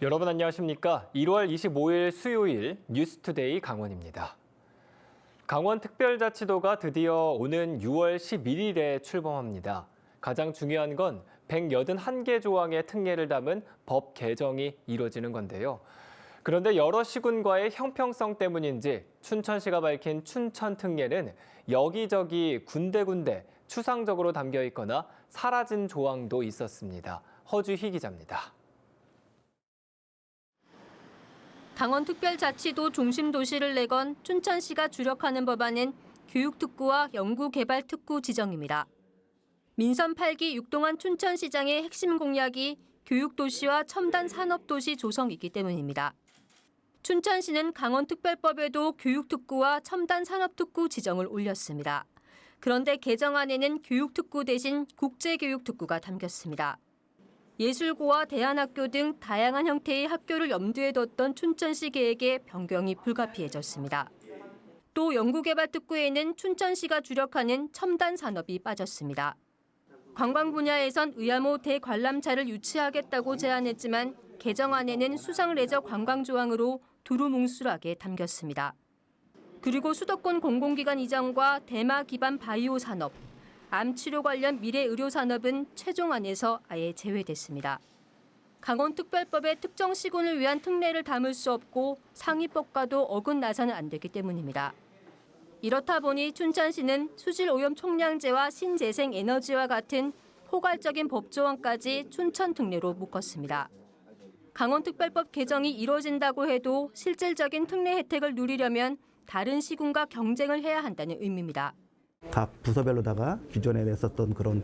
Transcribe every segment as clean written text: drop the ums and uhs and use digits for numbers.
여러분 안녕하십니까? 1월 25일 수요일 뉴스투데이 강원입니다. 강원특별자치도가 드디어 오는 6월 11일에 출범합니다. 가장 중요한 건 181개 조항의 특례를 담은 법 개정이 이뤄지는 건데요. 그런데 여러 시군과의 형평성 때문인지 춘천시가 밝힌 춘천특례는 여기저기 군데군데 추상적으로 담겨 있거나 사라진 조항도 있었습니다. 허주희 기자입니다. 강원특별자치도 중심도시를 내건 춘천시가 주력하는 법안은 교육특구와 연구개발특구 지정입니다. 민선 8기 육동환 춘천시장의 핵심 공약이 교육도시와 첨단산업도시 조성이기 때문입니다. 춘천시는 강원특별법에도 교육특구와 첨단산업특구 지정을 올렸습니다. 그런데 개정안에는 교육특구 대신 국제교육특구가 담겼습니다. 예술고와 대안학교 등 다양한 형태의 학교를 염두에 뒀던 춘천시 계획에 변경이 불가피해졌습니다. 또 연구개발특구에는 춘천시가 주력하는 첨단 산업이 빠졌습니다. 관광 분야에선 의암호 대관람차를 유치하겠다고 제안했지만 개정안에는 수상레저 관광 조항으로 두루뭉술하게 담겼습니다. 그리고 수도권 공공기관 이전과 대마 기반 바이오 산업, 암 치료 관련 미래 의료 산업은 최종안에서 아예 제외됐습니다. 강원특별법의 특정 시군을 위한 특례를 담을 수 없고 상위법과도 어긋나서는 안 되기 때문입니다. 이렇다 보니 춘천시는 수질오염 총량제와 신재생 에너지와 같은 포괄적인 법조항까지 춘천 특례로 묶었습니다. 강원특별법 개정이 이뤄진다고 해도 실질적인 특례 혜택을 누리려면 다른 시군과 경쟁을 해야 한다는 의미입니다. 각 부서별로다가 기존에 냈었던 그런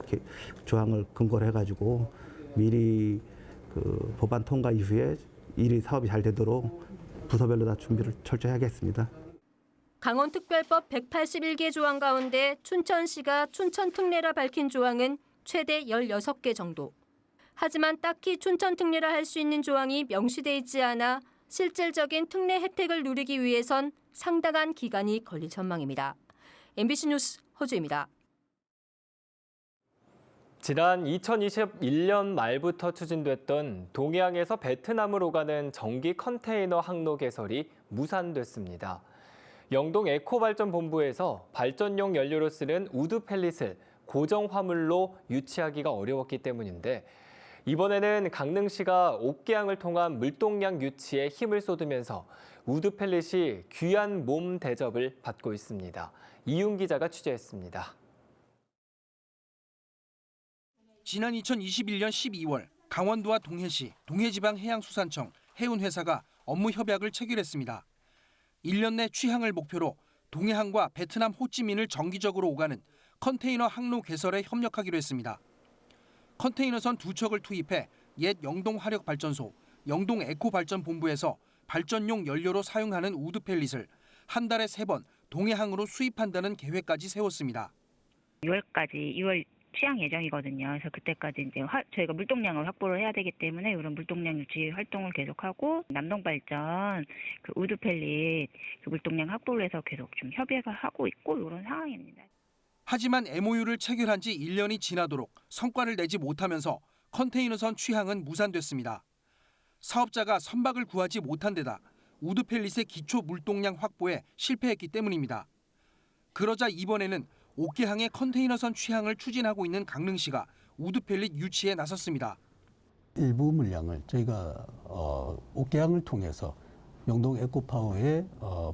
조항을 근거로 해가지고 미리 그 법안 통과 이후에 일이 사업이 잘 되도록 부서별로 다 준비를 철저히 하겠습니다. 강원특별법 181개 조항 가운데 춘천시가 춘천특례라 밝힌 조항은 최대 16개 정도. 하지만 딱히 춘천특례라 할 수 있는 조항이 명시돼 있지 않아 실질적인 특례 혜택을 누리기 위해선 상당한 기간이 걸릴 전망입니다. MBC 뉴스 허주입니다. 지난 2021년 말부터 추진됐던 동해안에서 베트남으로 가는 전기 컨테이너 항로 개설이 무산됐습니다. 영동 에코발전본부에서 발전용 연료로 쓰는 우드 펠릿을 고정 화물로 유치하기가 어려웠기 때문인데 이번에는 강릉시가 옥계항을 통한 물동량 유치에 힘을 쏟으면서 우드 펠릿이 귀한 몸 대접을 받고 있습니다. 이윤 기자가 취재했습니다. 지난 2021년 12월 강원도와 동해시, 동해지방해양수산청, 해운회사가 업무 협약을 체결했습니다. 1년 내 취항을 목표로 동해항과 베트남 호찌민을 정기적으로 오가는 컨테이너 항로 개설에 협력하기로 했습니다. 컨테이너선 2척을 투입해 옛 영동화력발전소, 영동에코발전본부에서 발전용 연료로 사용하는 우드 펠릿을 한 달에 3번 동해항으로 수입한다는 계획까지 세웠습니다. 6월 취항 예정이거든요. 그래서 그때까지 이제 저희가 물동량을 확보를 해야 되기 때문에 이런 물동량 유치 활동을 계속하고 남동발전 그 우드 펠릿 그 물동량 확보를 해서 계속 좀 협의를 하고 있고 이런 상황입니다. 하지만 MOU를 체결한 지 1년이 지나도록 성과를 내지 못하면서 컨테이너선 취항은 무산됐습니다. 사업자가 선박을 구하지 못한 데다 우드 펠릿의 기초 물동량 확보에 실패했기 때문입니다. 그러자 이번에는 옥계항의 컨테이너선 취항을 추진하고 있는 강릉시가 우드 펠릿 유치에 나섰습니다. 일부 물량을 저희가 옥계항을 통해서 영동 에코파워의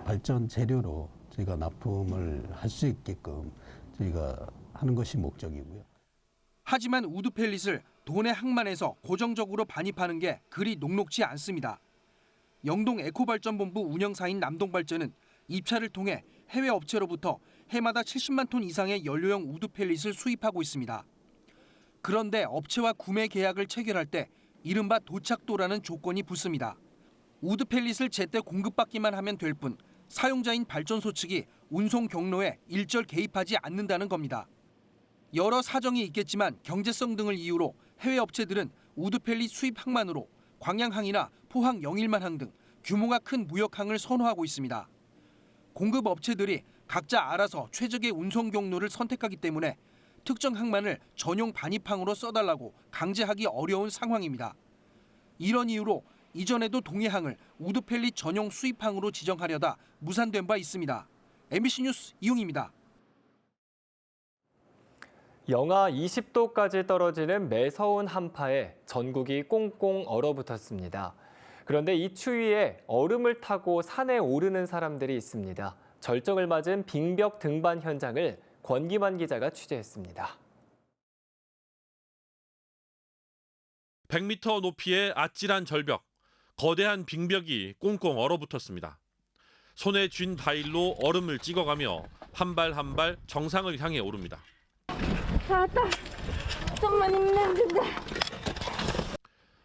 발전 재료로 저희가 납품을 할 수 있게끔 저희가 하는 것이 목적이고요. 하지만 우드 펠릿을 도내 항만에서 고정적으로 반입하는 게 그리 녹록지 않습니다. 영동 에코발전본부 운영사인 남동발전은 입찰을 통해 해외 업체로부터 해마다 70만 톤 이상의 연료용 우드 펠릿을 수입하고 있습니다. 그런데 업체와 구매 계약을 체결할 때 이른바 도착도라는 조건이 붙습니다. 우드 펠릿을 제때 공급받기만 하면 될 뿐 사용자인 발전소 측이 운송 경로에 일절 개입하지 않는다는 겁니다. 여러 사정이 있겠지만 경제성 등을 이유로 해외 업체들은 우드 펠릿 수입 항만으로 광양항이나 포항 영일만항 등 규모가 큰 무역항을 선호하고 있습니다. 공급 업체들이 각자 알아서 최적의 운송 경로를 선택하기 때문에 특정 항만을 전용 반입항으로 써달라고 강제하기 어려운 상황입니다. 이런 이유로 이전에도 동해항을 우드펠릿 전용 수입항으로 지정하려다 무산된 바 있습니다. MBC 뉴스 이용입니다. 영하 20도까지 떨어지는 매서운 한파에 전국이 꽁꽁 얼어붙었습니다. 그런데 이 추위에 얼음을 타고 산에 오르는 사람들이 있습니다. 절정을 맞은 빙벽 등반 현장을 권기만 기자가 취재했습니다. 100m 높이의 아찔한 절벽, 거대한 빙벽이 꽁꽁 얼어붙었습니다. 손에 쥔 바일로 얼음을 찍어가며 한 발 한 발 정상을 향해 오릅니다. 나왔다. 좀만 힘내는데.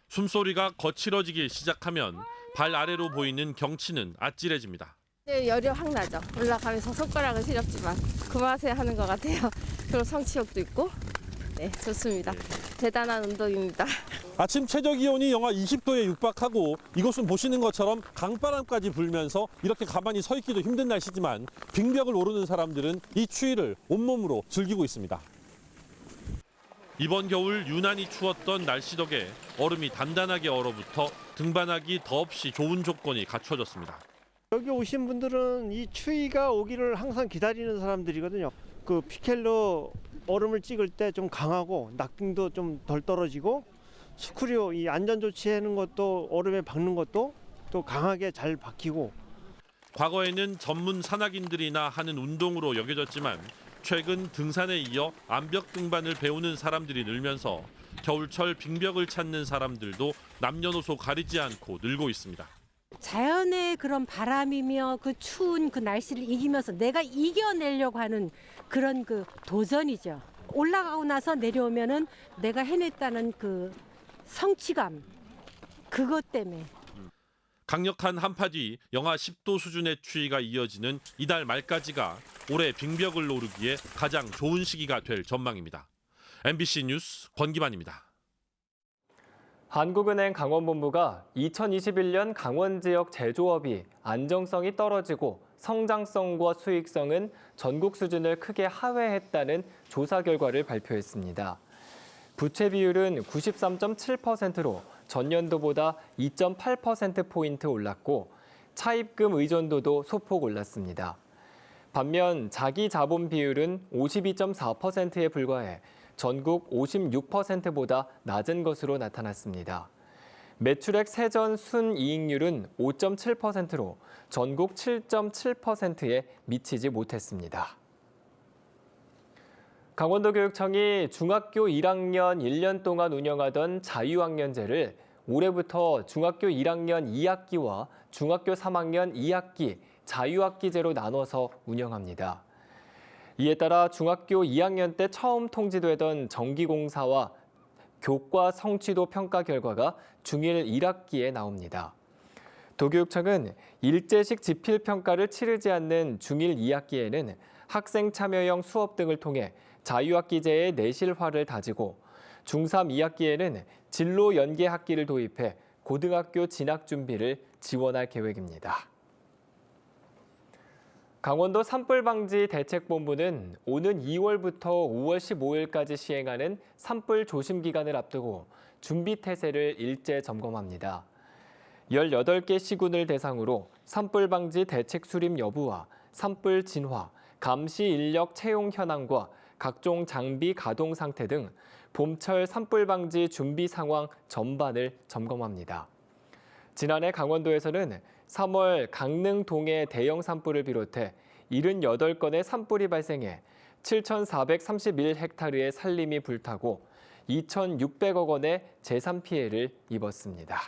숨소리가 거칠어지기 시작하면 발 아래로 보이는 경치는 아찔해집니다. 열이 확 나죠. 올라가면서 손가락은 시렵지만 그 맛에 하는 것 같아요. 그리고 성취욕도 있고, 네, 좋습니다. 대단한 운동입니다. 아침 최저 기온이 영하 20도에 육박하고 이곳은 보시는 것처럼 강바람까지 불면서 이렇게 가만히 서 있기도 힘든 날씨지만 빙벽을 오르는 사람들은 이 추위를 온몸으로 즐기고 있습니다. 이번 겨울 유난히 추웠던 날씨 덕에 얼음이 단단하게 얼어붙어 등반하기 더없이 좋은 조건이 갖춰졌습니다. 여기 오신 분들은 이 추위가 오기를 항상 기다리는 사람들이거든요. 그 피켈로 얼음을 찍을 때 좀 강하고 낙빙도 좀 덜 떨어지고 스크류 이 안전 조치하는 것도 얼음에 박는 것도 또 강하게 잘 박히고. 과거에는 전문 산악인들이나 하는 운동으로 여겨졌지만 최근 등산에 이어 암벽 등반을 배우는 사람들이 늘면서 겨울철 빙벽을 찾는 사람들도 남녀노소 가리지 않고 늘고 있습니다. 자연의 그런 바람이며 그 추운 그 날씨를 이기면서 내가 이겨내려고 하는 그런 그 도전이죠. 올라가고 나서 내려오면은 내가 해냈다는 그 성취감, 그것 때문에. 강력한 한파 뒤 영하 10도 수준의 추위가 이어지는 이달 말까지가 올해 빙벽을 오르기에 가장 좋은 시기가 될 전망입니다. MBC 뉴스 권기만입니다. 한국은행 강원본부가 2021년 강원 지역 제조업이 안정성이 떨어지고 성장성과 수익성은 전국 수준을 크게 하회했다는 조사 결과를 발표했습니다. 부채 비율은 93.7%로 전년도보다 2.8%포인트 올랐고 차입금 의존도도 소폭 올랐습니다. 반면 자기 자본 비율은 52.4%에 불과해 전국 56%보다 낮은 것으로 나타났습니다. 매출액 세전 순이익률은 5.7%로 전국 7.7%에 미치지 못했습니다. 강원도교육청이 중학교 1학년 1년 동안 운영하던 자유학년제를 올해부터 중학교 1학년 2학기와 중학교 3학년 2학기 자유학기제로 나눠서 운영합니다. 이에 따라 중학교 2학년 때 처음 통지되던 정기공사와 교과 성취도 평가 결과가 중1 1학기에 나옵니다. 도교육청은 일제식 지필평가를 치르지 않는 중1 2학기에는 학생 참여형 수업 등을 통해 자유학기제의 내실화를 다지고 중3 2학기에는 진로 연계 학기를 도입해 고등학교 진학 준비를 지원할 계획입니다. 강원도 산불방지 대책본부는 오는 2월부터 5월 15일까지 시행하는 산불 조심 기간을 앞두고 준비 태세를 일제 점검합니다. 18개 시군을 대상으로 산불방지 대책 수립 여부와 산불 진화, 감시 인력 채용 현황과 각종 장비 가동 상태 등 봄철 산불 방지 준비 상황 전반을 점검합니다. 지난해 강원도에서는 3월 강릉 동해 대형 산불을 비롯해 78건의 산불이 발생해 7,431헥타르의 산림이 불타고 2,600억 원의 재산 피해를 입었습니다.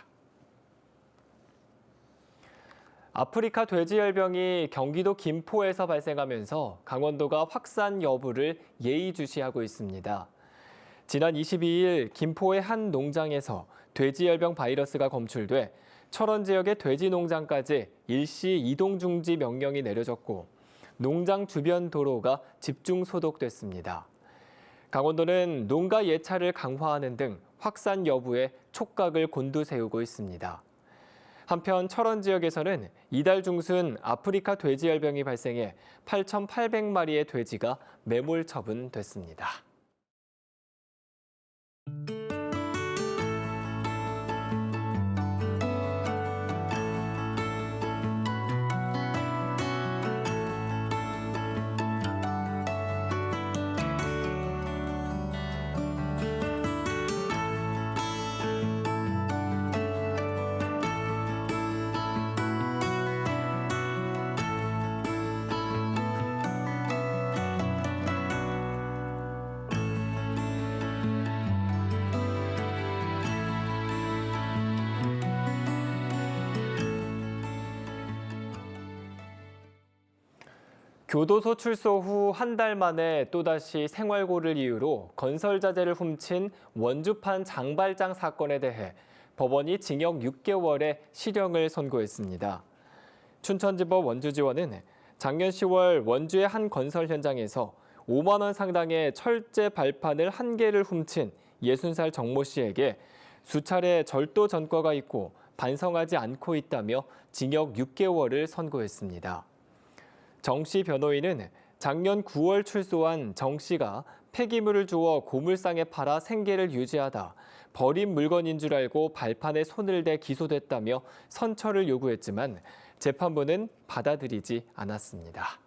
아프리카 돼지열병이 경기도 김포에서 발생하면서 강원도가 확산 여부를 예의주시하고 있습니다. 지난 22일 김포의 한 농장에서 돼지열병 바이러스가 검출돼 철원 지역의 돼지 농장까지 일시 이동 중지 명령이 내려졌고 농장 주변 도로가 집중 소독됐습니다. 강원도는 농가 예찰을 강화하는 등 확산 여부에 촉각을 곤두세우고 있습니다. 한편 철원 지역에서는 이달 중순 아프리카 돼지열병이 발생해 8,800마리의 돼지가 매몰 처분됐습니다. 교도소 출소 후 한 달 만에 또다시 생활고를 이유로 건설 자재를 훔친 원주판 장발장 사건에 대해 법원이 징역 6개월의 실형을 선고했습니다. 춘천지법 원주지원은 작년 10월 원주의 한 건설 현장에서 5만 원 상당의 철제 발판을 1개를 훔친 60살 정모 씨에게 수차례 절도 전과가 있고 반성하지 않고 있다며 징역 6개월을 선고했습니다. 정 씨 변호인은 작년 9월 출소한 정 씨가 폐기물을 주워 고물상에 팔아 생계를 유지하다 버린 물건인 줄 알고 발판에 손을 대 기소됐다며 선처를 요구했지만 재판부는 받아들이지 않았습니다.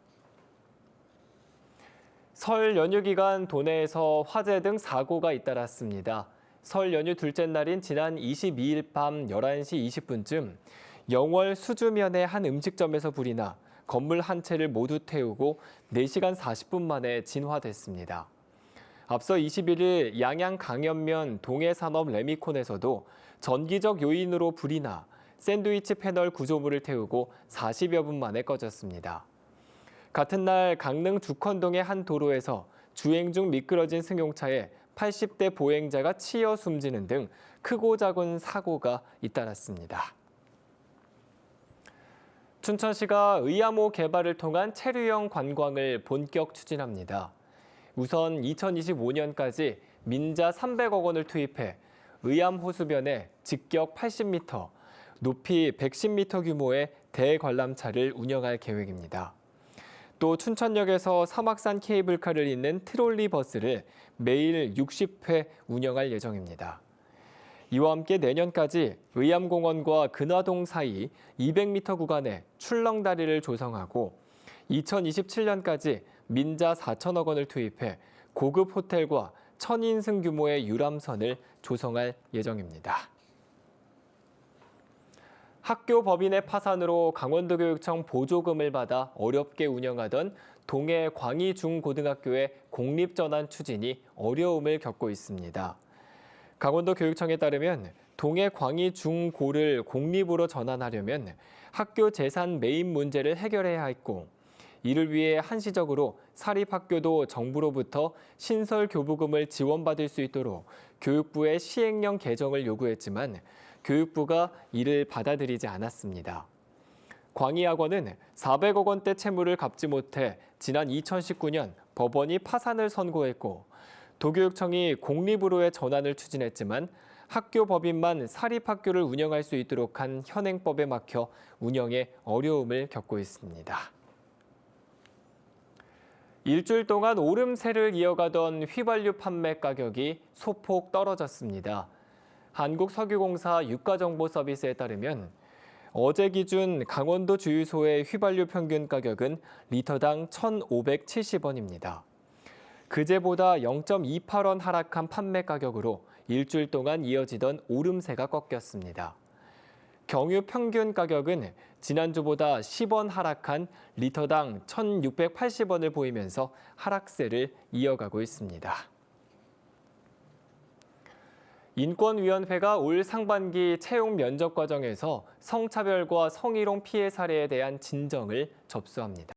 설 연휴 기간 도내에서 화재 등 사고가 잇따랐습니다. 설 연휴 둘째 날인 지난 22일 밤 11시 20분쯤 영월 수주면의 한 음식점에서 불이 나 건물 한 채를 모두 태우고 4시간 40분 만에 진화됐습니다. 앞서 21일 양양 강연면 동해산업 레미콘에서도 전기적 요인으로 불이 나 샌드위치 패널 구조물을 태우고 40여 분 만에 꺼졌습니다. 같은 날 강릉 죽헌동의 한 도로에서 주행 중 미끄러진 승용차에 80대 보행자가 치여 숨지는 등 크고 작은 사고가 잇따랐습니다. 춘천시가 의암호 개발을 통한 체류형 관광을 본격 추진합니다. 우선 2025년까지 민자 300억 원을 투입해 의암 호수변에 직격 80m, 높이 110m 규모의 대관람차를 운영할 계획입니다. 또 춘천역에서 사막산 케이블카를 잇는 트롤리 버스를 매일 60회 운영할 예정입니다. 이와 함께 내년까지 의암공원과 근화동 사이 200m 구간에 출렁다리를 조성하고 2027년까지 민자 4천억 원을 투입해 고급 호텔과 1000인승 규모의 유람선을 조성할 예정입니다. 학교 법인의 파산으로 강원도교육청 보조금을 받아 어렵게 운영하던 동해 광희중고등학교의 공립전환 추진이 어려움을 겪고 있습니다. 강원도교육청에 따르면 동해 광희중고를 공립으로 전환하려면 학교 재산 매입 문제를 해결해야 했고 이를 위해 한시적으로 사립학교도 정부로부터 신설 교부금을 지원받을 수 있도록 교육부의 시행령 개정을 요구했지만 교육부가 이를 받아들이지 않았습니다. 광희학원은 400억 원대 채무를 갚지 못해 지난 2019년 법원이 파산을 선고했고 도교육청이 공립으로의 전환을 추진했지만 학교 법인만 사립학교를 운영할 수 있도록 한 현행법에 막혀 운영에 어려움을 겪고 있습니다. 일주일 동안 오름세를 이어가던 휘발유 판매 가격이 소폭 떨어졌습니다. 한국석유공사 유가정보서비스에 따르면 어제 기준 강원도 주유소의 휘발유 평균 가격은 리터당 1,570원입니다. 그제보다 0.28원 하락한 판매 가격으로 일주일 동안 이어지던 오름세가 꺾였습니다. 경유 평균 가격은 지난주보다 10원 하락한 리터당 1,680원을 보이면서 하락세를 이어가고 있습니다. 인권위원회가 올 상반기 채용 면접 과정에서 성차별과 성희롱 피해 사례에 대한 진정을 접수합니다.